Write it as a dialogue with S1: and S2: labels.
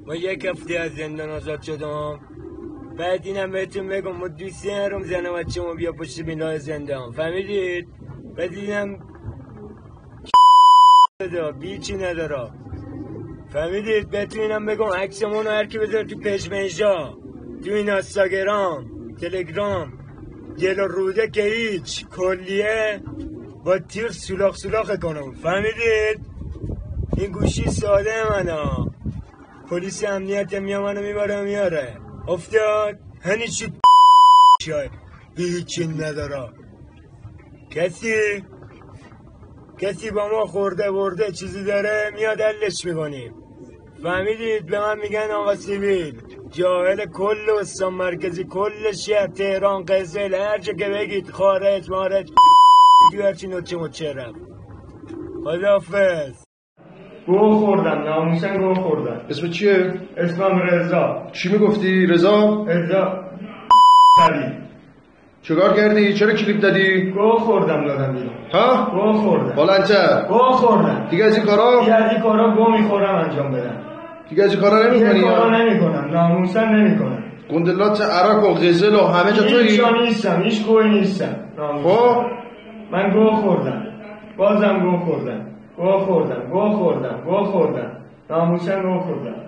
S1: ما یک هفته از زندان آزاد شدم. بعد اینم بهتون بگم ما دوستی نرم زن و بچه ما بیا پشت بینای زندان، فهمیدید؟ بعد اینم بیچی نداره، فهمیدید؟ بهتون اینم بگم عکسمون رو هرکی بذاره تو پژمنژا، تو این اینستاگرام، تلگرام، گل و روده که هیچ کلیه با تیر سولاخ کنم، فهمیدید؟ این گوشی ساده منه، پلیس امنیت میام منو میبره میاره، افتاد هنی چی شای هیچی نداره. کسی با ما خورده برده چیزی داره میاد حلش میکنیم، فهمیدید؟ به من میگن آقا سیویل، جاهل کل استان مرکزی، کل شهر تهران، قزل، هر جا که بگید، خارج مارج هرچی نوچه مچه رفت. خداحافظ. گوه خوردم، ناموسن گوه خوردم.
S2: اسم چیه؟
S1: اسمم رضا.
S2: چی میگفتی رضا؟
S1: رضا
S2: چیکار کردی؟ چرا کلیپ دادی؟
S1: گوه خوردم دادم بیرون.
S2: ها؟
S1: گوه خوردم.
S2: بلندتر.
S1: گوه خوردم.
S2: دیگه از این کارا
S1: گوه میخورم انجام بدم.
S2: دیگه از این کارا نمی‌کنی؟
S1: دیگه کارا نمی‌کنم، ناموسن نمی‌کنم.
S2: گندلات عراق و غزل و همه جا تویی؟
S1: هیچ نیستم، هیچ گوهی نیستم.
S2: خب
S1: من گوه خوردم، بازم گوه خوردم، ناموسن گوه خوردم.